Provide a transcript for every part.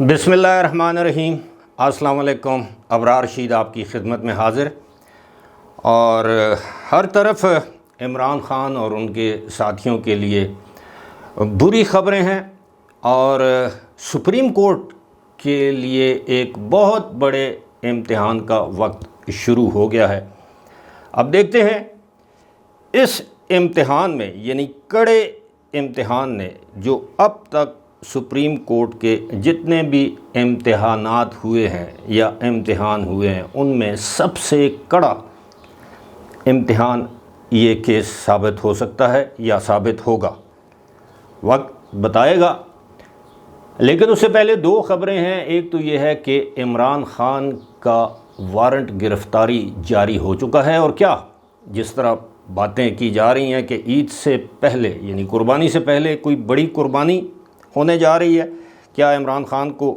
بسم اللہ الرحمن الرحیم۔ السلام علیکم۔ ابرار رشید آپ کی خدمت میں حاضر، اور ہر طرف عمران خان اور ان کے ساتھیوں کے لیے بری خبریں ہیں، اور سپریم کورٹ کے لیے ایک بہت بڑے امتحان کا وقت شروع ہو گیا ہے۔ اب دیکھتے ہیں اس امتحان میں، یعنی کڑے امتحان نے جو اب تک سپریم کورٹ کے جتنے بھی امتحانات ہوئے ہیں یا امتحان ہوئے ہیں، ان میں سب سے کڑا امتحان یہ کیس ثابت ہو سکتا ہے یا ثابت ہوگا، وقت بتائے گا۔ لیکن اس سے پہلے دو خبریں ہیں۔ ایک تو یہ ہے کہ عمران خان کا وارنٹ گرفتاری جاری ہو چکا ہے، اور کیا جس طرح باتیں کی جا رہی ہیں کہ عید سے پہلے، یعنی قربانی سے پہلے کوئی بڑی قربانی ہونے جا رہی ہے، کیا عمران خان کو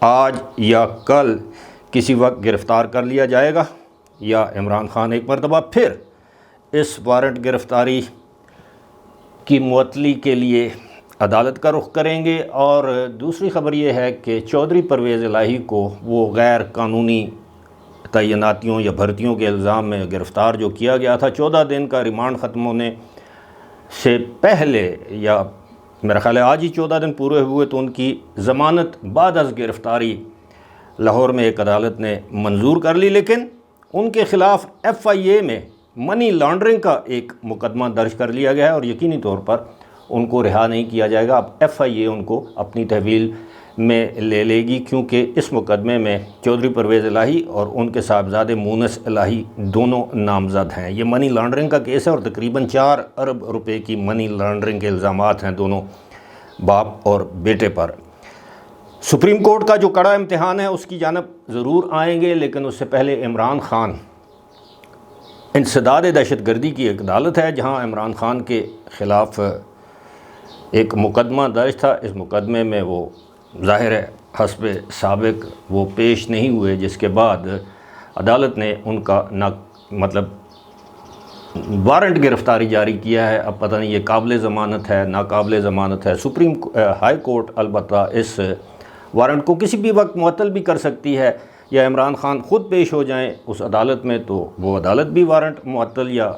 آج یا کل کسی وقت گرفتار کر لیا جائے گا، یا عمران خان ایک مرتبہ پھر اس وارنٹ گرفتاری کی معطلی کے لیے عدالت کا رخ کریں گے؟ اور دوسری خبر یہ ہے کہ چودھری پرویز الہی کو وہ غیر قانونی تعیناتیوں یا بھرتیوں کے الزام میں گرفتار جو کیا گیا تھا، 14 دن کا ریمانڈ ختم ہونے سے پہلے، یا میرا خیال ہے آج ہی 14 دن پورے ہوئے، تو ان کی ضمانت بعد از گرفتاری لاہور میں ایک عدالت نے منظور کر لی، لیکن ان کے خلاف FIA میں منی لانڈرنگ کا ایک مقدمہ درج کر لیا گیا ہے، اور یقینی طور پر ان کو رہا نہیں کیا جائے گا۔ اب FIA ان کو اپنی تحویل میں لے لے گی، کیونکہ اس مقدمے میں چودھری پرویز الہی اور ان کے صاحبزادے مونس الہی دونوں نامزد ہیں۔ یہ منی لانڈرنگ کا کیس ہے، اور تقریباً 4 ارب روپے کی منی لانڈرنگ کے الزامات ہیں دونوں باپ اور بیٹے پر۔ سپریم کورٹ کا جو کڑا امتحان ہے اس کی جانب ضرور آئیں گے، لیکن اس سے پہلے عمران خان، انسداد دہشت گردی کی ایک عدالت ہے جہاں عمران خان کے خلاف ایک مقدمہ درج تھا۔ اس مقدمے میں وہ ظاہر ہے حسب سابق وہ پیش نہیں ہوئے، جس کے بعد عدالت نے ان کا وارنٹ گرفتاری جاری کیا ہے۔ اب پتہ نہیں یہ قابل ضمانت ہے، ناقابل ضمانت ہے۔ ہائی کورٹ البتہ اس وارنٹ کو کسی بھی وقت معطل بھی کر سکتی ہے، یا عمران خان خود پیش ہو جائیں اس عدالت میں تو وہ عدالت بھی وارنٹ معطل یا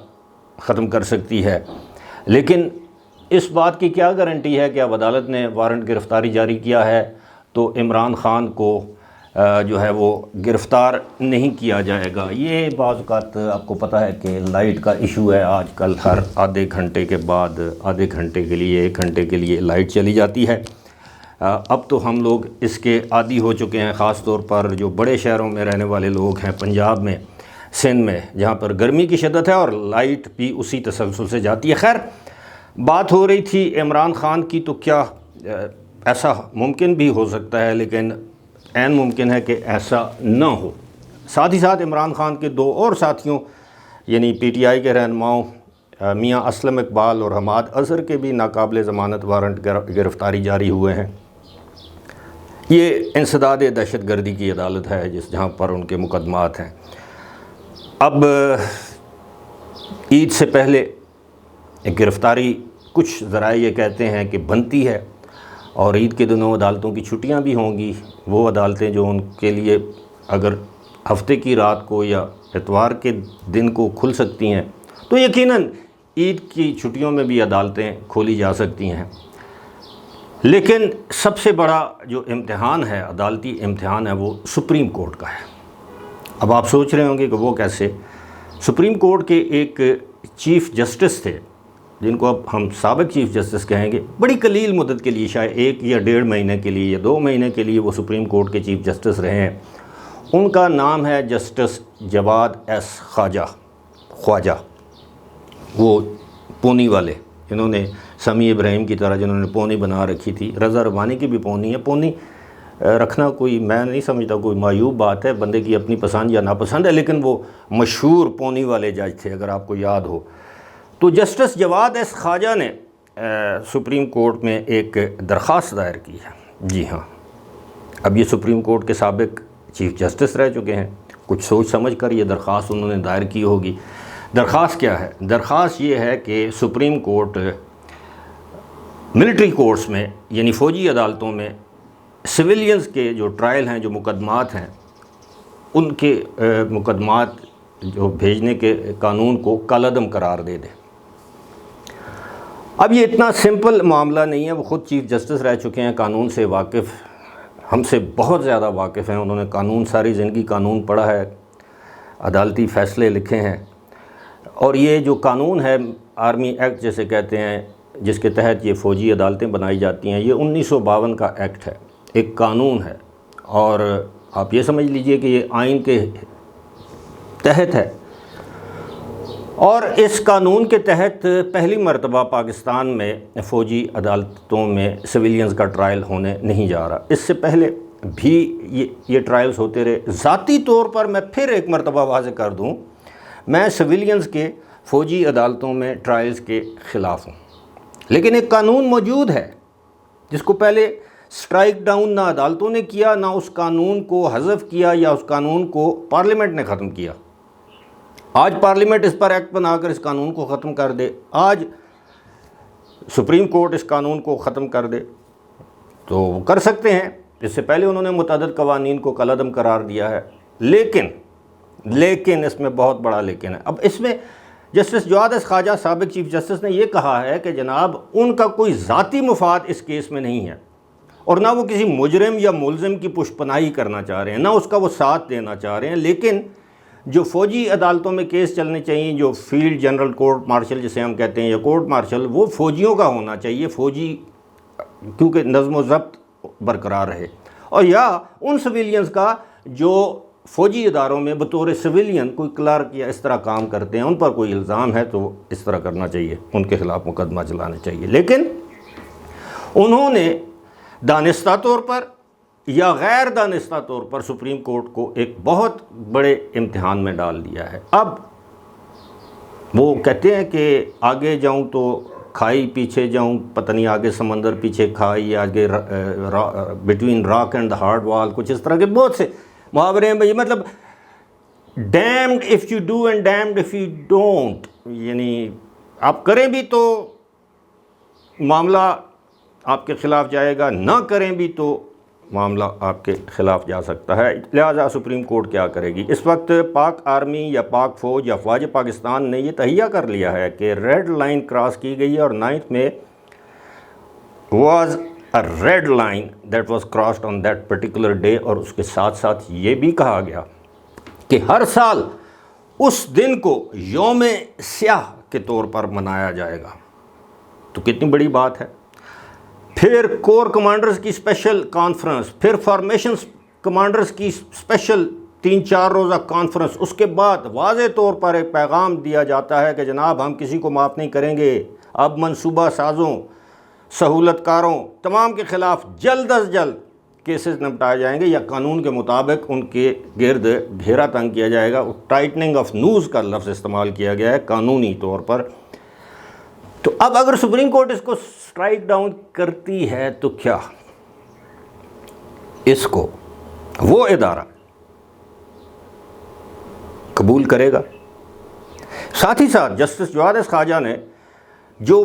ختم کر سکتی ہے۔ لیکن اس بات کی کیا گارنٹی ہے کہ اب عدالت نے وارنٹ گرفتاری جاری کیا ہے تو عمران خان کو جو ہے وہ گرفتار نہیں کیا جائے گا؟ یہ بعض اوقات آپ کو پتہ ہے کہ لائٹ کا ایشو ہے، آج کل ہر آدھے گھنٹے کے بعد آدھے گھنٹے کے لیے 1 گھنٹے کے لیے لائٹ چلی جاتی ہے۔ اب تو ہم لوگ اس کے عادی ہو چکے ہیں، خاص طور پر جو بڑے شہروں میں رہنے والے لوگ ہیں، پنجاب میں، سندھ میں، جہاں پر گرمی کی شدت ہے اور لائٹ بھی اسی تسلسل سے جاتی ہے۔ خیر، بات ہو رہی تھی عمران خان کی، تو کیا ایسا ممکن بھی ہو سکتا ہے، لیکن عین ممکن ہے کہ ایسا نہ ہو۔ ساتھ ہی ساتھ عمران خان کے 2 اور ساتھیوں، یعنی PTI کے رہنماؤں میاں اسلم اقبال اور حماد اظہر کے بھی ناقابل ضمانت وارنٹ گرفتاری جاری ہوئے ہیں۔ یہ انسداد دہشت گردی کی عدالت ہے جہاں پر ان کے مقدمات ہیں۔ اب عید سے پہلے گرفتاری کچھ ذرائع یہ کہتے ہیں کہ بنتی ہے، اور عید کے دنوں عدالتوں کی چھٹیاں بھی ہوں گی۔ وہ عدالتیں جو ان کے لیے اگر ہفتے کی رات کو یا اتوار کے دن کو کھل سکتی ہیں، تو یقیناً عید کی چھٹیوں میں بھی عدالتیں کھولی جا سکتی ہیں۔ لیکن سب سے بڑا جو امتحان ہے، عدالتی امتحان ہے، وہ سپریم کورٹ کا ہے۔ اب آپ سوچ رہے ہوں گے کہ وہ کیسے؟ سپریم کورٹ کے ایک چیف جسٹس تھے، جن کو اب ہم سابق چیف جسٹس کہیں گے، بڑی قلیل مدت کے لیے، شاید 1 یا 1.5 مہینے کے لیے یا 2 مہینے کے لیے وہ سپریم کورٹ کے چیف جسٹس رہے ہیں۔ ان کا نام ہے جسٹس جواد ایس خواجہ، وہ پونی والے، جنہوں نے سمیع ابراہیم کی طرح جنہوں نے پونی بنا رکھی تھی۔ رضا ربانی کی بھی پونی ہے۔ پونی رکھنا کوئی، میں نہیں سمجھتا کوئی معیوب بات ہے، بندے کی اپنی پسند یا ناپسند ہے، لیکن وہ مشہور پونی والے جج تھے، اگر آپ کو یاد ہو۔ تو جسٹس جواد ایس خواجہ نے سپریم کورٹ میں ایک درخواست دائر کی ہے۔ جی ہاں، اب یہ سپریم کورٹ کے سابق چیف جسٹس رہ چکے ہیں، کچھ سوچ سمجھ کر یہ درخواست انہوں نے دائر کی ہوگی۔ درخواست کیا ہے؟ درخواست یہ ہے کہ سپریم کورٹ ملٹری کورٹس میں، یعنی فوجی عدالتوں میں سویلینز کے جو ٹرائل ہیں، جو مقدمات ہیں، ان کے مقدمات جو بھیجنے کے قانون کو کالعدم قرار دے دے۔ اب یہ اتنا سمپل معاملہ نہیں ہے، وہ خود چیف جسٹس رہ چکے ہیں، قانون سے واقف، ہم سے بہت زیادہ واقف ہیں، انہوں نے قانون، ساری زندگی قانون پڑھا ہے، عدالتی فیصلے لکھے ہیں۔ اور یہ جو قانون ہے آرمی ایکٹ جیسے کہتے ہیں، جس کے تحت یہ فوجی عدالتیں بنائی جاتی ہیں، یہ 1952 کا ایکٹ ہے، ایک قانون ہے، اور آپ یہ سمجھ لیجئے کہ یہ آئین کے تحت ہے۔ اور اس قانون کے تحت پہلی مرتبہ پاکستان میں فوجی عدالتوں میں سویلینز کا ٹرائل ہونے نہیں جا رہا، اس سے پہلے بھی یہ ٹرائلز ہوتے رہے۔ ذاتی طور پر میں پھر ایک مرتبہ واضح کر دوں، میں سویلینز کے فوجی عدالتوں میں ٹرائلز کے خلاف ہوں، لیکن ایک قانون موجود ہے جس کو پہلے سٹرائک ڈاؤن نہ عدالتوں نے کیا، نہ اس قانون کو حذف کیا، یا اس قانون کو پارلیمنٹ نے ختم کیا۔ آج پارلیمنٹ اس پر ایکٹ بنا کر اس قانون کو ختم کر دے، آج سپریم کورٹ اس قانون کو ختم کر دے تو وہ کر سکتے ہیں، اس سے پہلے انہوں نے متعدد قوانین کو کالعدم قرار دیا ہے۔ لیکن اس میں بہت بڑا لیکن ہے۔ اب اس میں جسٹس جواد احمد خواجہ سابق چیف جسٹس نے یہ کہا ہے کہ جناب ان کا کوئی ذاتی مفاد اس کیس میں نہیں ہے، اور نہ وہ کسی مجرم یا ملزم کی پشپناہی کرنا چاہ رہے ہیں، نہ اس کا وہ ساتھ دینا چاہ رہے ہیں، لیکن جو فوجی عدالتوں میں کیس چلنے چاہیے، جو فیلڈ جنرل کورٹ مارشل جسے ہم کہتے ہیں، یا کورٹ مارشل، وہ فوجیوں کا ہونا چاہیے، فوجی، کیونکہ نظم و ضبط برقرار رہے، اور یا ان سویلینز کا جو فوجی اداروں میں بطور سویلین کوئی کلرک یا اس طرح کام کرتے ہیں، ان پر کوئی الزام ہے تو اس طرح کرنا چاہیے، ان کے خلاف مقدمہ چلانا چاہیے۔ لیکن انہوں نے دانستہ طور پر یا غیر دانستہ طور پر سپریم کورٹ کو ایک بہت بڑے امتحان میں ڈال دیا ہے۔ اب وہ کہتے ہیں کہ آگے جاؤں تو کھائی، پیچھے جاؤں پتہ نہیں، آگے سمندر پیچھے کھائی، آگے between rock and the hard وال، کچھ اس طرح کے بہت سے محاورے ہیں۔ یہ مطلب damned if you do and damned if you don't, یعنی آپ کریں بھی تو معاملہ آپ کے خلاف جائے گا، نہ کریں بھی تو معاملہ آپ کے خلاف جا سکتا ہے۔ لہٰذا سپریم کورٹ کیا کرے گی؟ اس وقت پاک آرمی یا پاک فوج یا افواج پاکستان نے یہ تہیہ کر لیا ہے کہ ریڈ لائن کراس کی گئی ہے، اور 9 میں was a red line that was crossed on that particular day, اور اس کے ساتھ ساتھ یہ بھی کہا گیا کہ ہر سال اس دن کو یوم سیاہ کے طور پر منایا جائے گا۔ تو کتنی بڑی بات ہے۔ پھر کور کمانڈرز کی اسپیشل کانفرنس، پھر فارمیشن کمانڈرز کی اسپیشل 3-4 روزہ کانفرنس، اس کے بعد واضح طور پر ایک پیغام دیا جاتا ہے کہ جناب ہم کسی کو معاف نہیں کریں گے، اب منصوبہ سازوں، سہولت کاروں تمام کے خلاف جلد از جلد کیسز نمٹائے جائیں گے، یا قانون کے مطابق ان کے گرد گھیرا تنگ کیا جائے گا۔ ٹائٹننگ آف نوز کا لفظ استعمال کیا گیا ہے قانونی طور پر۔ تو اب اگر سپریم کورٹ اس کو سٹرائک ڈاؤن کرتی ہے تو کیا اس کو وہ ادارہ قبول کرے گا؟ ساتھ ہی ساتھ جسٹس جواد احمد خواجہ نے جو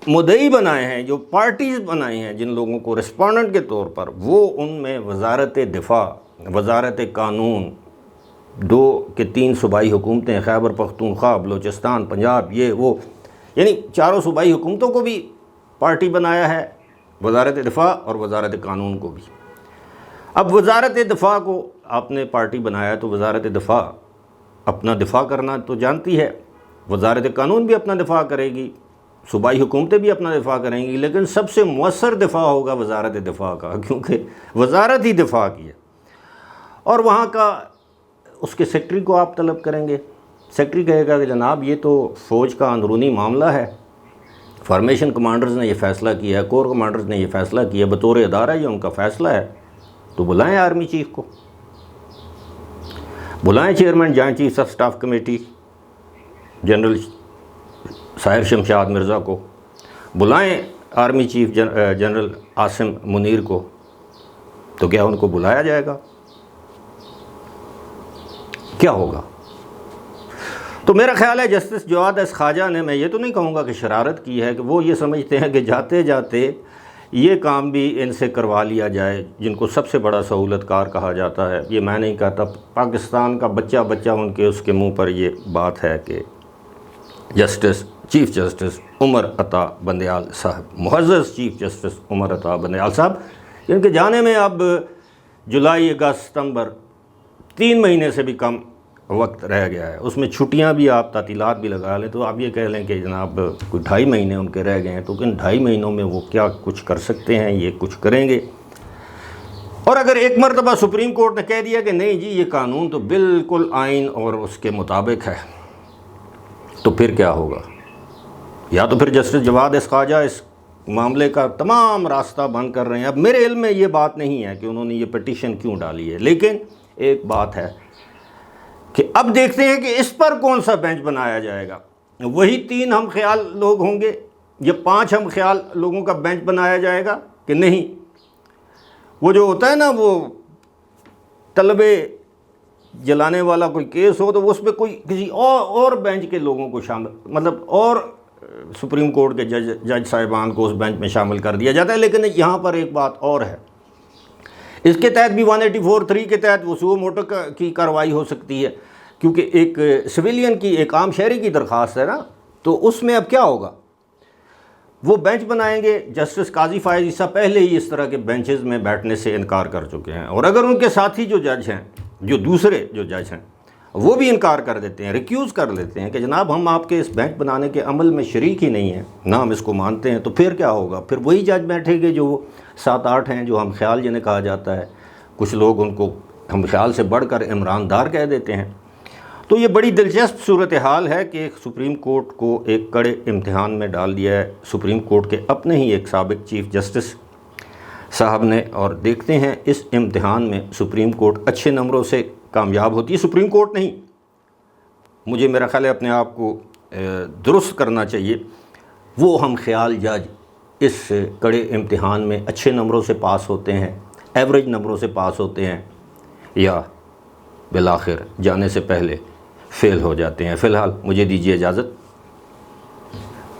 مدعی بنائے ہیں، جو پارٹیز بنائے ہیں، جن لوگوں کو رسپونڈنٹ کے طور پر، وہ ان میں وزارت دفاع، وزارت قانون، 2 کہ 3 صوبائی حکومتیں، خیبر پختونخوا، بلوچستان، پنجاب، یہ وہ، یعنی 4 صوبائی حکومتوں کو بھی پارٹی بنایا ہے، وزارت دفاع اور وزارت قانون کو بھی۔ اب وزارت دفاع کو آپ نے پارٹی بنایا تو وزارت دفاع اپنا دفاع کرنا تو جانتی ہے، وزارت قانون بھی اپنا دفاع کرے گی، صوبائی حکومتیں بھی اپنا دفاع کریں گی، لیکن سب سے مؤثر دفاع ہوگا وزارت دفاع کا، کیونکہ وزارت ہی دفاع کی ہے۔ اور وہاں کا اس کے سیکٹری کو آپ طلب کریں گے، سیکٹری کہے گا کہ جناب یہ تو فوج کا اندرونی معاملہ ہے، فارمیشن کمانڈرز نے یہ فیصلہ کیا ہے، کور کمانڈرز نے یہ فیصلہ کیا ہے، بطور ادارہ یہ ان کا فیصلہ ہے، تو بلائیں آرمی چیف کو، بلائیں chairman joint chief of staff committee general Sahir Shamshad Mirza کو، بلائیں army chief general Asim Munir کو۔ تو کیا ان کو بلایا جائے گا؟ کیا ہوگا؟ تو میرا خیال ہے جسٹس جواد احمد خواجہ نے، میں یہ تو نہیں کہوں گا کہ شرارت کی ہے، کہ وہ یہ سمجھتے ہیں کہ جاتے جاتے یہ کام بھی ان سے کروا لیا جائے، جن کو سب سے بڑا سہولت کار کہا جاتا ہے۔ یہ میں نہیں کہتا، پاکستان کا بچہ ان کے اس کے منہ پر یہ بات ہے کہ چیف جسٹس عمر عطا بندیال صاحب، معزز چیف جسٹس عمر عطا بندیال صاحب، جن کے جانے میں اب جولائی، اگست، ستمبر 3 مہینے سے بھی کم وقت رہ گیا ہے۔ اس میں چھٹیاں بھی آپ تعطیلات بھی لگا لیں تو آپ یہ کہہ لیں کہ جناب کوئی 2.5 مہینے ان کے رہ گئے ہیں، تو ان 2.5 مہینوں میں وہ کیا کچھ کر سکتے ہیں، یہ کچھ کریں گے۔ اور اگر ایک مرتبہ سپریم کورٹ نے کہہ دیا کہ نہیں جی یہ قانون تو بالکل آئین اور اس کے مطابق ہے، تو پھر کیا ہوگا؟ یا تو پھر جسٹس جواد خواجہ اس معاملے کا تمام راستہ بند کر رہے ہیں۔ اب میرے علم میں یہ بات نہیں ہے کہ انہوں نے یہ پٹیشن کیوں ڈالی ہے، لیکن ایک بات ہے کہ اب دیکھتے ہیں کہ اس پر کون سا بینچ بنایا جائے گا۔ وہی 3 ہم خیال لوگ ہوں گے یا 5 ہم خیال لوگوں کا بینچ بنایا جائے گا کہ نہیں؟ وہ جو ہوتا ہے نا، وہ طلبے جلانے والا کوئی کیس ہو تو اس پہ کوئی کسی اور بینچ کے لوگوں کو شامل، مطلب اور سپریم کورٹ کے جج صاحبان کو اس بینچ میں شامل کر دیا جاتا ہے۔ لیکن یہاں پر ایک بات اور ہے، اس کے تحت بھی 184(3) کے تحت وہ سو موٹو کی کارروائی ہو سکتی ہے، کیونکہ ایک سویلین کی، ایک عام شہری کی درخواست ہے نا، تو اس میں اب کیا ہوگا؟ وہ بینچ بنائیں گے۔ جسٹس قاضی فائز عیسیٰ پہلے ہی اس طرح کے بینچز میں بیٹھنے سے انکار کر چکے ہیں، اور اگر ان کے ساتھی جو جج ہیں، جو دوسرے جو جج ہیں، وہ بھی انکار کر دیتے ہیں، ریکیوز کر لیتے ہیں کہ جناب ہم آپ کے اس بینچ بنانے کے عمل میں شریک ہی نہیں ہیں، نہ ہم اس کو مانتے ہیں، تو پھر کیا ہوگا؟ پھر وہی جج بیٹھیں گے جو 7-8 ہیں، جو ہم خیال جنہیں کہا جاتا ہے، کچھ لوگ ان کو ہم خیال سے بڑھ کر عمران دار کہہ دیتے ہیں۔ تو یہ بڑی دلچسپ صورتحال ہے کہ سپریم کورٹ کو ایک کڑے امتحان میں ڈال دیا ہے سپریم کورٹ کے اپنے ہی ایک سابق چیف جسٹس صاحب نے، اور دیکھتے ہیں اس امتحان میں سپریم کورٹ اچھے نمبروں سے کامیاب ہوتی ہے۔ سپریم کورٹ نہیں، مجھے میرا خیال ہے اپنے آپ کو درست کرنا چاہیے، وہ ہم خیال جج اس کڑے امتحان میں اچھے نمبروں سے پاس ہوتے ہیں، ایوریج نمبروں سے پاس ہوتے ہیں، یا بالآخر جانے سے پہلے فیل ہو جاتے ہیں۔ فی الحال مجھے دیجیے اجازت،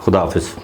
خدا حافظ۔